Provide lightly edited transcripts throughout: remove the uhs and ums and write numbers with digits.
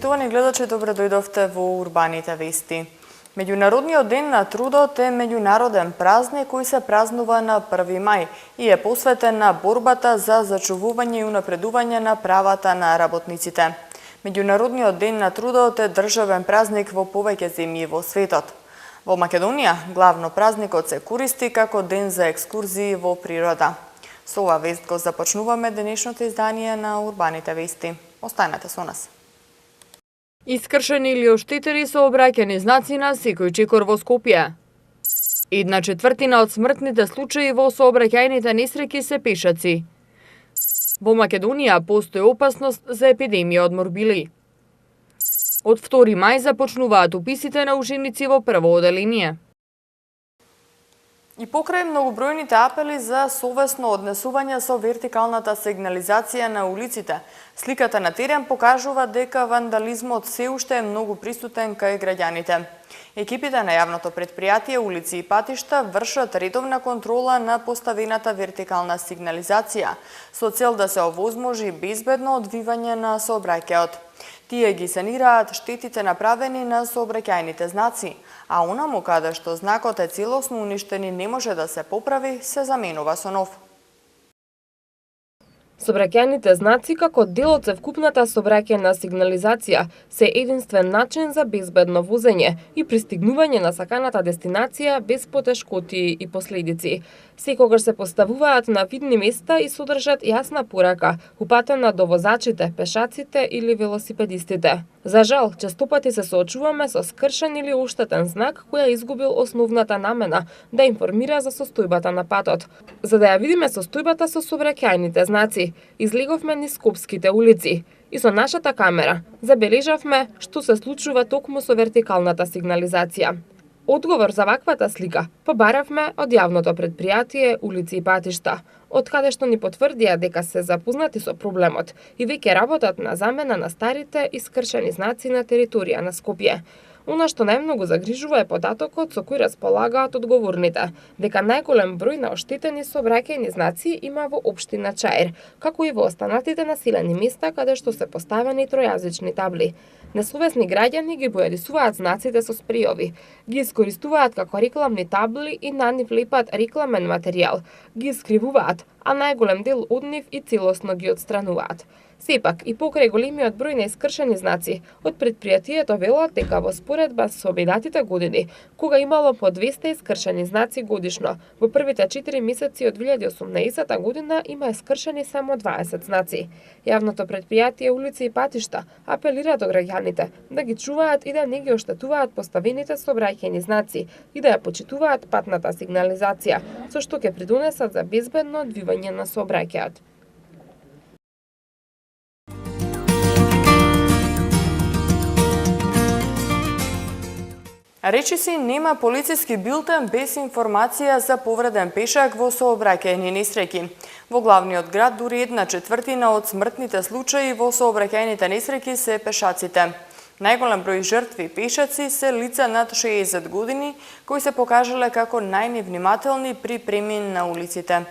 Почитувани гледачи, добре дојдовте во Урбаните вести. Меѓународниот ден на трудот е меѓународен празник кој се празнува на 1 мај и е посветен на борбата за зачувување и унапредување на правата на работниците. Меѓународниот ден на трудот е државен празник во повеќе земји во светот. Во Македонија главно празникот се користи како ден за екскурзии во природа. Со ова вест го започнуваме денешното издание на Урбаните вести. Останете со нас. Искршени или оштетени сообраќајни знаци на секој чекор во Скопје. 1/4 од смртните случаи во сообраќајните несреќи се пешаци. Во Македонија постои опасност за епидемија од морбили. Од 2 мај започнуваат уписите на ученици во прво оделение. И покрај многобројните апели за совесно однесување со вертикалната сигнализација на улиците, сликата на терен покажува дека вандализмот се уште е многу присутен кај граѓаните. Екипите на јавното претпријатие Улици и патишта вршат редовна контрола на поставената вертикална сигнализација со цел да се овозможи безбедно одвивање на сообраќајот. Тие ги санираат штетите направени на сообраќајните знаци, а онаму каде што знакот е целосно уништен и не може да се поправи, се заменува со нов. Сообраќајните знаци како дел од цевкупната сообраќајна сигнализација се единствен начин за безбедно возење и пристигнување на саканата дестинација без потешкоти и последици. Секогаш се поставуваат на видни места и содржат јасна порака, упатена до возачите, пешаците или велосипедистите. За жал, честопати се соочуваме со скршен или оштетен знак кој изгубил основната намена да информира за состојбата на патот. За да ја видиме состојбата со сообраќајните знаци, излеговме низ скопските улици и со нашата камера забележавме што се случува токму со вертикалната сигнализација. Одговор за ваквата слика побаравме од јавното претпријатие Улици и патишта, од каде што ни потврдија дека се запознати со проблемот и веќе работат на замена на старите искршени знаци на територија на Скопје. Она што најмногу загрижува е податокот со кој располагаат одговорните, дека најголем број на оштетени сообраќајни знаци има во општина Чаир, како и во останатите населени места каде што се поставени тројазични табли. Несовесни граѓани ги бојадисуваат знаците со спрејови, ги искористуваат како рекламни табли и на нив лепат рекламен материјал, ги искривуваат, а најголем дел од нив и целосно ги отстрануваат. Сепак, и покрај големиот број на искршени знаци, од претпријатието велат дека во споредба со обидатите години, кога имало по 200 искршени знаци годишно, во првите 4 месеци од 2018 година има искршени само 20 знаци. Јавното претпријатие Улици и патишта апелира до граѓаните да ги чуваат и да не ги оштетуваат поставените сообраќајни знаци и да ја почитуваат патната сигнализација, со што ќе придонесат за безбедно одвивање на сообраќајот. Речиси нема полициски билтен без информација за повреден пешак во сообраќајни несреќи. Во главниот град дури 1/4 од смртните случаи во сообраќајните несреќи се пешаците. Најголем број жртви пешаци се лица над 60 години кои се покажале како најневнимателни при премин на улиците.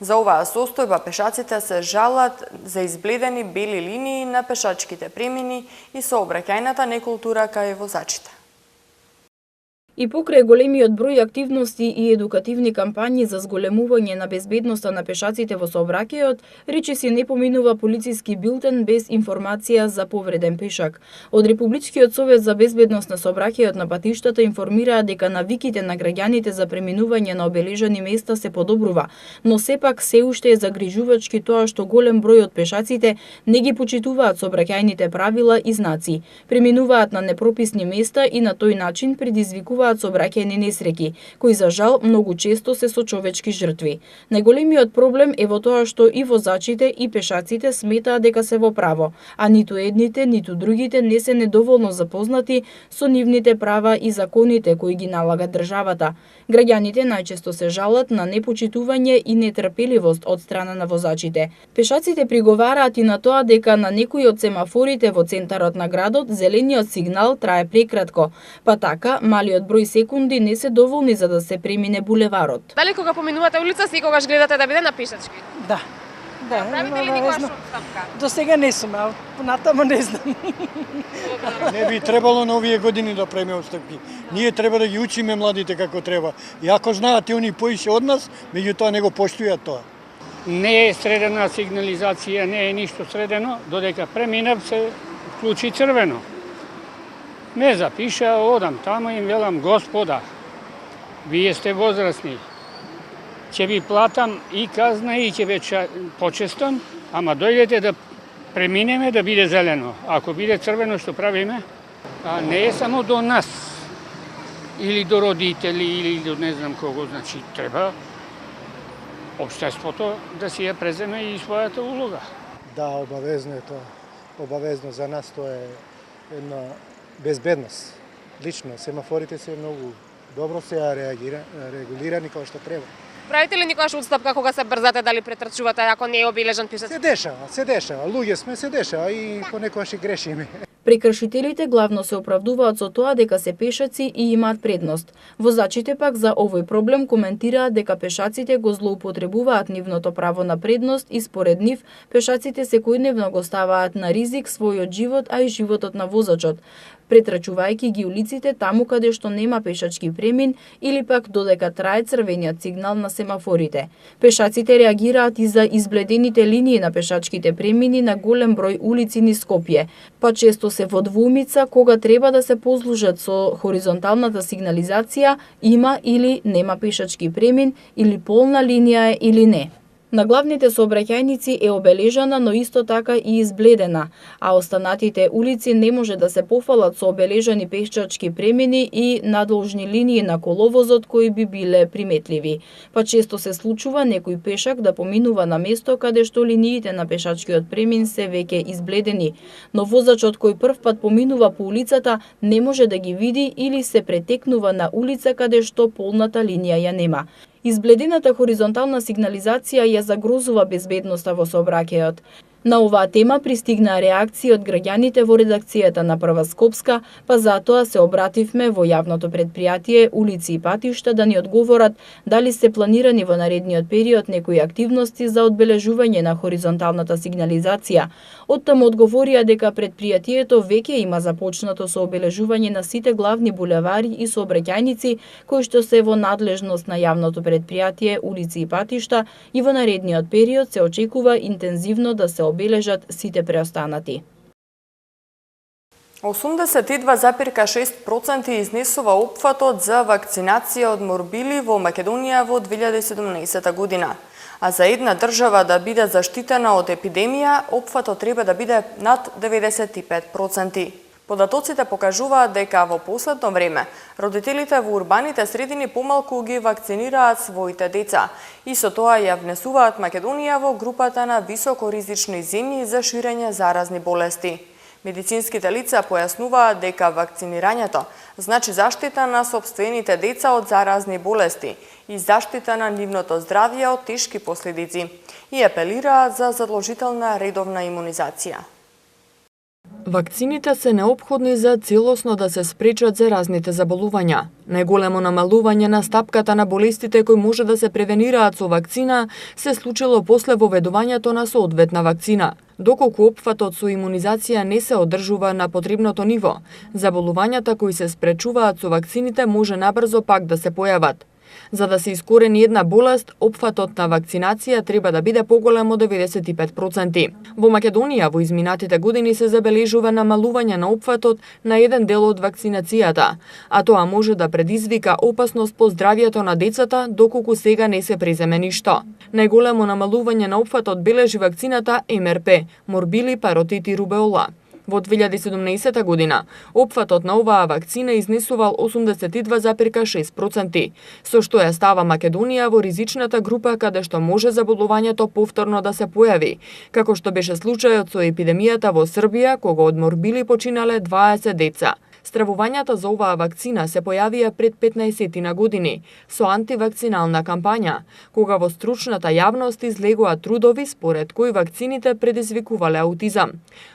За оваа состојба пешаците се жалат за избледени бели линии на пешачките премини и сообраќајната некултура кај возачите. И покрај големиот број активности и едукативни кампањи за зголемување на безбедноста на пешаците во сообраќајот, речиси не поминува полициски билтен без информација за повреден пешак. Од Републичкиот совет за безбедност на сообраќајот на патиштата информираа дека навиките на граѓаните за преминување на обележани места се подобрува, но сепак се уште е загрижувачки тоа што голем број од пешаците не ги почитуваат сообраќајните правила и знаци, преминуваат на непрописни места и на тој начин предизвикуваат сообраќајни несреќи, кои за жал многу често се со човечки жртви. Најголемиот проблем е во тоа што и возачите и пешаците сметаат дека се во право, а ниту едните, ниту другите не се недоволно запознати со нивните права и законите кои ги налага државата. Граѓаните најчесто се жалат на непочитување и нетрпеливост од страна на возачите. Пешаците приговараат и на тоа дека на некои од семафорите во центарот на градот зелениот сигнал трае прекратко, па така малиот број секунди не се доволни за да се премине булеварот. Дали кога поминувате улица секогаш гледате да биде на пешачки? Да. Да, Правите ли обавезно. никогаш отстапка? До сега не сум, а понатамо не знам. Не би требало на овие години да преме отстапки. Ние треба да ги учиме младите како треба. И ако знаат и они поише од нас, меѓутоа не го поштујат тоа. Не е средена сигнализација, не е ништо средено, додека преминав се вклучи црвено. Ме запиша, одам тамо и им велам, господа, вие сте возрастни, ќе ви платам и казна и ќе ве почестам, ама дојдете да преминеме да биде зелено. Ако биде црвено, што правиме? А не е само до нас, или до родители, или до не знам кого, значи треба општеството да си ја преземе и својата улога. Да, обавезно е тоа. Обавезно за нас тоа е една безбедност. Лично, семафорите се многу добро се регулирани како што треба. Правите ли никогаш отстапка кога се брзате, дали претрчувате ако не е обележан пишач? Се дешава, луѓе сме, се дешава и понекогаш и грешиме. Прекршителите главно се оправдуваат со тоа дека се пешаци и имаат предност. Возачите пак за овој проблем коментираат дека пешаците го злоупотребуваат нивното право на предност и според нив пешаците секојдневно го ставаат на ризик својот живот, а и животот на возачот, претрачувајќи ги улиците таму каде што нема пешачки премин или пак додека трае црвениот сигнал на семафорите. Пешаците реагираат и за избледените линии на пешачките премини на голем број улици низ Скопје, па често се во двоумица кога треба да се послужат со хоризонталната сигнализација, има или нема пешачки премин, или полна линија е или не. На главните сообраќајници е обележана, но исто така и избледена, а останатите улици не може да се пофалат со обележани пешачки премини и надолжни линии на коловозот кои би биле приметливи. Па често се случува некој пешак да поминува на место каде што линиите на пешачкиот премин се веќе избледени, но возачот кој првпат поминува по улицата не може да ги види или се претекнува на улица каде што полната линија ја нема. Избледената хоризонтална сигнализација ја загрозува безбедноста во сообраќајот. На оваа тема пристигнаа реакции од граѓаните во редакцијата на Прва Скопска, па затоа се обративме во јавното предпријатие Улици и патишта да ни одговорат дали се планирани во наредниот период некои активности за одбележување на хоризонталната сигнализација. Оттаму одговорија дека предпријатието веќе има започнато со обележување на сите главни булевари и сообраќајници кои што се во надлежност на јавното предпријатие Улици и патишта и во наредниот период се очекува интензивно да се обележат сите преостанати. 82,6% изнесува опфатот за вакцинација од морбили во Македонија во 2017 година. А за една држава да биде заштитена од епидемија, опфатот треба да биде над 95%. Податоците покажуваат дека во последно време родителите во урбаните средини помалку ги вакцинираат своите деца и со тоа ја внесуваат Македонија во групата на високоризични земји за ширење заразни болести. Медицинските лица појаснуваат дека вакцинирањето значи заштита на сопствените деца од заразни болести и заштита на нивното здравје од тешки последици и апелираат за задолжителна редовна имунизација. Вакцините се неопходни за целосно да се спречат заразните заболувања. Најголемо намалување на стапката на болестите кои може да се превенираат со вакцина се случило после воведувањето на соодветна вакцина. Доколку опфатот со имунизација не се одржува на потребното ниво, заболувањата кои се спречуваат со вакцините може набрзо пак да се појават. За да се искорени една болест, опфатот на вакцинација треба да биде поголем од 95%. Во Македонија во изминатите години се забележува намалување на опфатот на еден дел од вакцинацијата, а тоа може да предизвика опасност по здравјето на децата доколку сега не се преземе ништо. Најголемо намалување на опфатот бележи вакцината МРП, морбили, паротит и рубеола. Во 2017 година, опфатот на оваа вакцина изнесувал 82,6%, со што ја става Македонија во ризичната група каде што може заболувањето повторно да се појави, како што беше случајот со епидемијата во Србија, кога од морбили починале 20 деца. Стравувањата за оваа вакцина се појавија пред 15 години со антивакцинална кампања, кога во стручната јавност излегоа трудови според кои вакцините предизвикувале аутизам.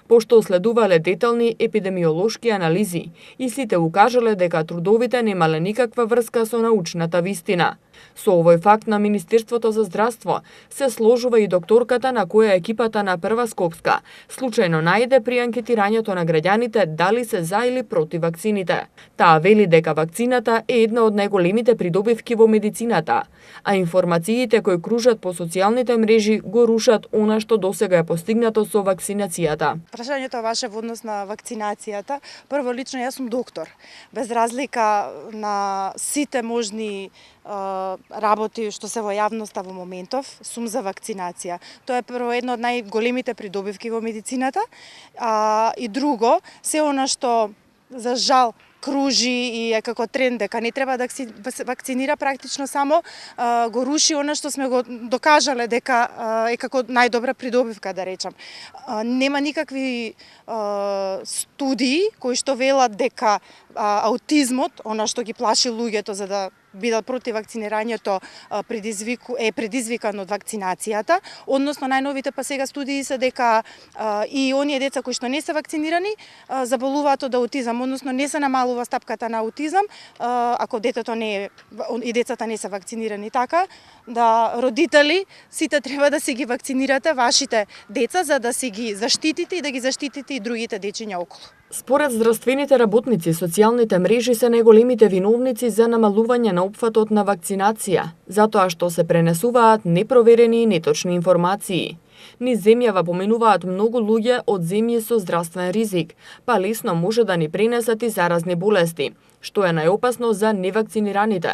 Пошто следувале детални епидемиолошки анализи, истите укажале дека трудовите немале никаква врска со научната вистина. Со овој факт на Министерството за здравство се сложува и докторката на која екипата на Прва Скопска случајно најде при анкетирањето на граѓаните дали се за или против вакцините. Таа вели дека вакцината е една од најголемите придобивки во медицината, а информациите кои кружат по социјалните мрежи го рушат она што досега е постигнато со вакцинацијата. Прашањето ваше во однос на вакцинацијата, прво лично јас сум доктор. Без разлика на сите можни работи што се во јавноста во моментов, сум за вакцинација. Тоа е прво едно од најголемите придобивки во медицината, и друго, се она што за жал кружи и е како тренд дека не треба да се вакцинира, практично само го руши она што сме го докажале дека е како најдобра придобивка, да речам. Нема никакви студии кои што велат дека аутизмот, она што ги плаши луѓето за да бидат против вакцинирањето, е предизвикан од вакцинацијата, односно најновите па сега студии се дека и оние деца кои што не се вакцинирани заболуваат од аутизам, односно не се намалува стапката на аутизам ако детето не е и децата не се вакцинирани, така да родители сите треба да си ги вакцинирате вашите деца за да си ги заштитите и да ги заштитите и другите дечиња околу. Според здравствените работници, социјалните мрежи се најголемите виновници за намалување на опфатот на вакцинација, затоа што се пренесуваат непроверени и неточни информации. Низ земјава поминуваат многу луѓе од земји со здравствен ризик, па лесно може да ни пренесат и заразни болести, што е најопасно за невакцинираните.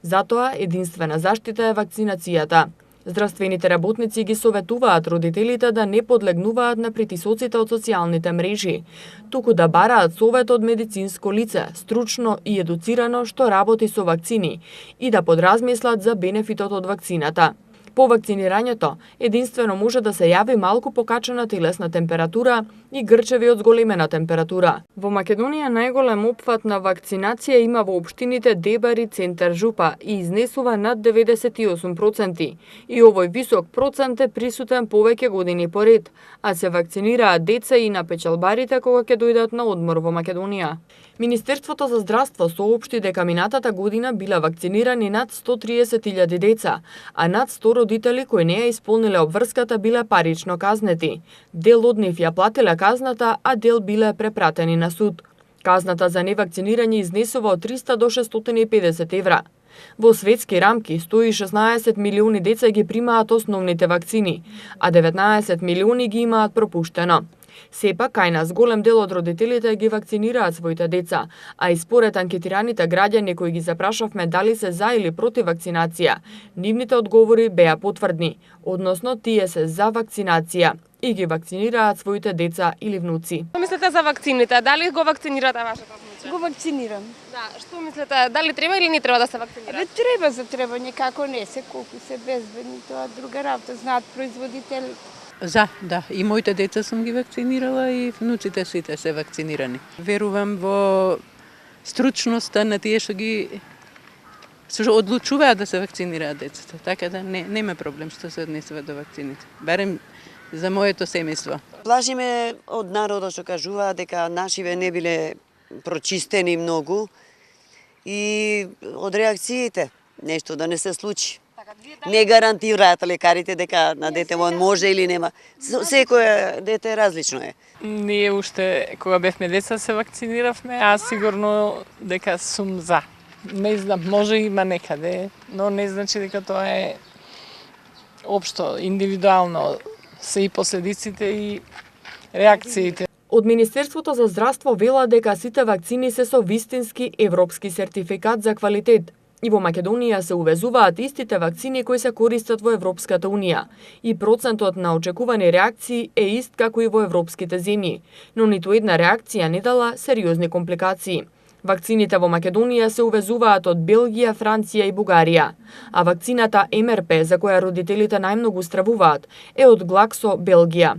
Затоа единствена заштита е вакцинацијата. Здравствените работници ги советуваат родителите да не подлегнуваат на притисоците од социјалните мрежи, туку да бараат совет од медицинско лице, стручно и едуцирано што работи со вакцини и да подразмислат за бенефитот од вакцината. По вакцинирањето, единствено може да се јави малку покачена телесна температура и грчеви од зголемена температура. Во Македонија најголем опфат на вакцинација има во општините Дебари, Центар, Жупа и изнесува над 98%. И овој висок процент е присутен повеќе години поред, а се вакцинираат деца и на печалбарите кога ќе дојдат на одмор во Македонија. Министерството за здравство соопшти дека минатата година била вакцинирани над 130.000 деца, а над 100 родители кои не ја исполниле обврската биле парично казнети. Дел од нив ја платиле казната, а дел биле препратени на суд. Казната за невакцинирање изнесува од 300 до 650 евра. Во светски рамки 116 милиони деца ги примаат основните вакцини, а 19 милиони ги имаат пропуштено. Сепак, кај нас голем дел од родителите ги вакцинираат своите деца, а и според анкетираните граѓани кои ги запрашавме дали се за или против вакцинација, нивните одговори беа потврдни, односно тие се за вакцинација и ги вакцинираат своите деца или внуци. Што мислите за вакцините? Дали го вакцинирате вашето внуче? Го вакцинирам. Да, што мислите, дали треба или не треба да се вакцинира? Треба за треба, некако не се, колку се безбедни, тоа друга работа, знаат производители. За, да. И моите деца сум ги вакцинирала и внуците сите се вакцинирани. Верувам во стручноста на тие што одлучуваат да се вакцинираат децата. Така да нема проблем што се однесува до вакцините. Барем за моето семејство. Плашиме од народот што кажува дека нашиве не биле прочистени многу и од реакциите нешто да не се случи. Не гарантираат лекарите дека на дете може или нема. Секое дете различно е. Ние уште кога бевме деца се вакциниравме, а сигурно дека сум за. Не знам, може има некаде, но не значи дека тоа е општо, индивидуално се и последиците и реакциите. Од Министерството за здравство вела дека сите вакцини се со вистински европски сертификат за квалитет. И во Македонија се увезуваат истите вакцини кои се користат во Европската Унија и процентот на очекувани реакции е ист како и во европските земји, но ниту една реакција не дала сериозни компликации. Вакцините во Македонија се увезуваат од Белгија, Франција и Бугарија, а вакцината МРП, за која родителите најмногу стравуваат, е од Глаксо, Белгија.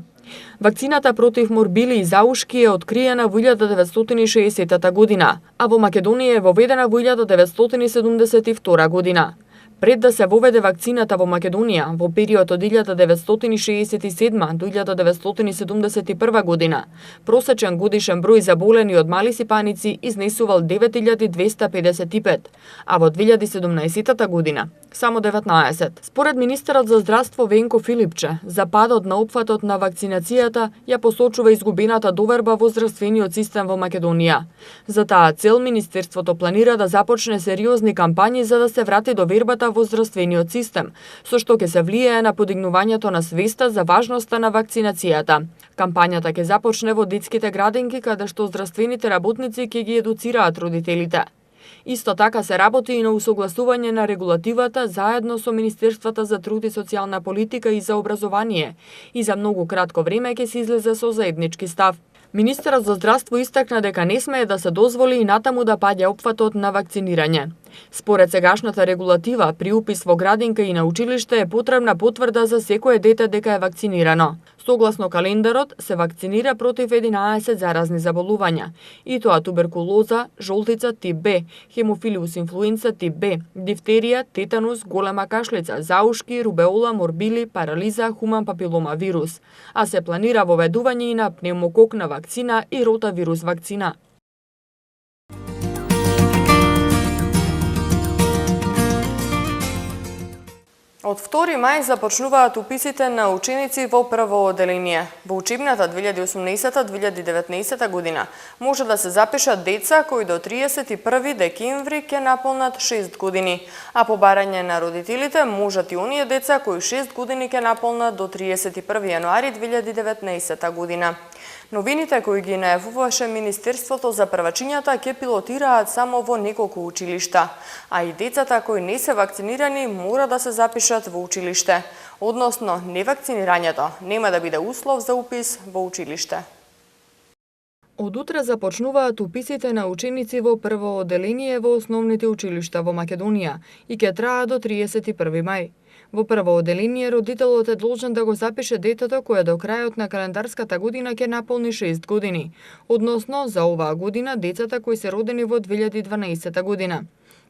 Вакцината против морбили и заушки е откриена во 1960 година, а во Македонија е воведена во 1972 година. Пред да се воведе вакцината во Македонија во период од 1967 до 1971 година, просечен годишен број заболени од мали сипаници изнесувал 9255, а во 2017 година само 19. Според министерот за здравство Венко Филипче, за падот на опфатот на вакцинацијата ја посочува изгубената доверба во здравствениот систем во Македонија. За таа цел министерството планира да започне сериозни кампањи за да се врати довербата во здравствениот систем, со што ќе се влијае на подигнувањето на свеста за важноста на вакцинацијата. Кампањата ќе започне во детските градинки, каде што здравствените работници ќе ги едуцираат родителите. Исто така се работи и на усогласување на регулативата заедно со Министерствата за труд и социјална политика и за образование, и за многу кратко време ќе се излезе со заеднички став. Министерот за здравство истакна дека не смее да се дозволи и натаму да паѓа опфатот на вакцинирање. Според сегашната регулатива, при упис во градинка и на училиште е потребна потврда за секое дете дека е вакцинирано. Согласно календарот, се вакцинира против 11 заразни заболувања, и тоа туберкулоза, жолтица тип Б, хемофилиус инфлуенца тип Б, дифтерија, тетанус, голема кашлица, заушки, рубеола, морбили, парализа, хуман папилома вирус, а се планира воведување и на пневмококна вакцина и ротавирус вакцина. Од 2 мај започнуваат уписите на ученици во прво оделение. Во учебната 2018-2019 година може да се запишат деца кои до 31 декември ќе наполнат 6 години, а по барање на родителите можат и оние деца кои 6 години ќе наполнат до 31 јануари 2019 година. Новините кои ги најавуваше Министерството за првачињата ќе пилотираат само во неколку училишта, а и децата кои не се вакцинирани мора да се запишат во училиште, односно невакцинирањето нема да биде услов за упис во училиште. Од утре започнуваат уписите на ученици во прво оделение во основните училишта во Македонија и ќе трае до 31 мај. Во прво оделение родителот е должен да го запише детето кое до крајот на календарската година ќе наполни 6 години, односно за оваа година децата кои се родени во 2012 година.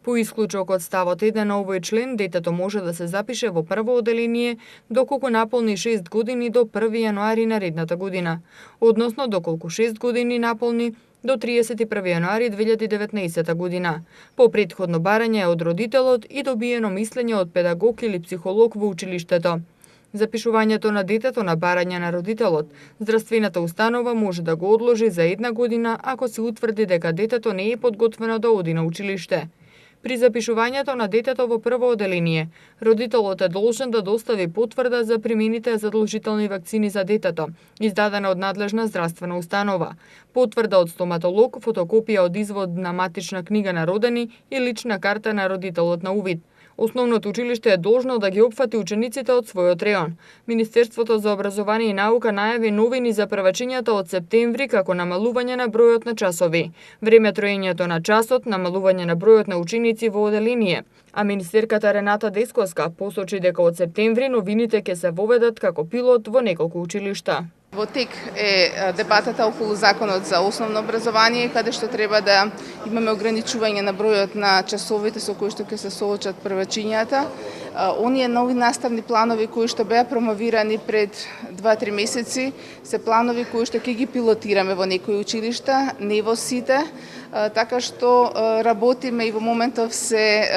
По исклучок од ставот 1 на овој член, детето може да се запише во прво оделение доколку наполни 6 години до 1 јануари наредната година, односно доколку 6 години наполни до 31 јануари 2019 година, по претходно барање од родителот и добиено мислење од педагог или психолог во училиштето. Запишувањето на детето на барање на родителот, здравствената установа може да го одложи за 1 година ако се утврди дека детето не е подготвено да оди на училиште. При запишувањето на детето во прво оделение, родителот е должен да достави потврда за примените задолжителни вакцини за детето, издадена од надлежна здравствена установа, потврда од стоматолог, фотокопија од извод на матична книга на родени и лична карта на родителот на увид. Основното училиште е должно да ги опфати учениците од својот реон. Министерството за образование и наука најави новини за првачињата од септември како намалување на бројот на часови, време троењето на часот, намалување на бројот на ученици во оделение. А министерката Рената Десковска посочи дека од септември новините ќе се воведат како пилот во неколку училишта. Во тек е дебатата околу законот за основно образование, каде што треба да имаме ограничување на бројот на часовите со кои што ќе се соочат првачињата. Оние нови наставни планови кои што беа промовирани пред 2-3 месеци се планови кои што ќе ги пилотираме во некои училишта, не во сите, така што работиме и во моментов се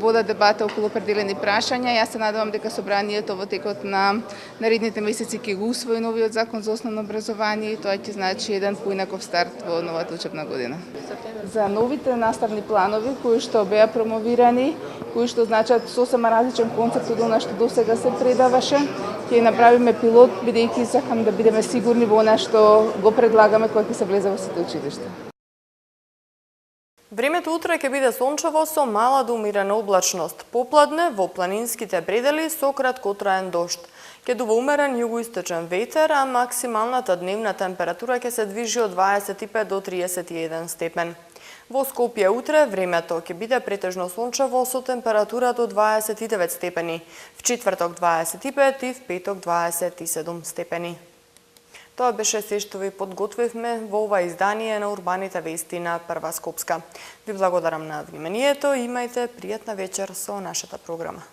вода дебата околу определени прашања. Јас се надевам дека собранието во текот на наредните месеци ќе го усвои новиот закон за основно образование и тоа ќе значи еден поинаков старт во новата учебна година. За новите наставни планови кои што беа промовирани, кои што значат сосема различен концепт од она што досега се предаваше, ќе направиме пилот бидејќи сакам да бидеме сигурни во она што го предлагаме кога ќе се влезе во сите училишта. Времето утре ќе биде сончево со мала до умирена облачност. Попладне во планинските предели со краткотраен дожд. Ќе дува умерен југоисточен ветер, а максималната дневна температура ќе се движи од 25 до 31 степен. Во Скопје утре времето ќе биде претежно сончево со температура до 29 степени, в четврток 25 и в петок 27 степени. Тоа беше се што ви подготвивме во ова издание на Урбаните вести на Прва Скопска. Ви благодарам на вниманието, имајте пријатна вечер со нашата програма.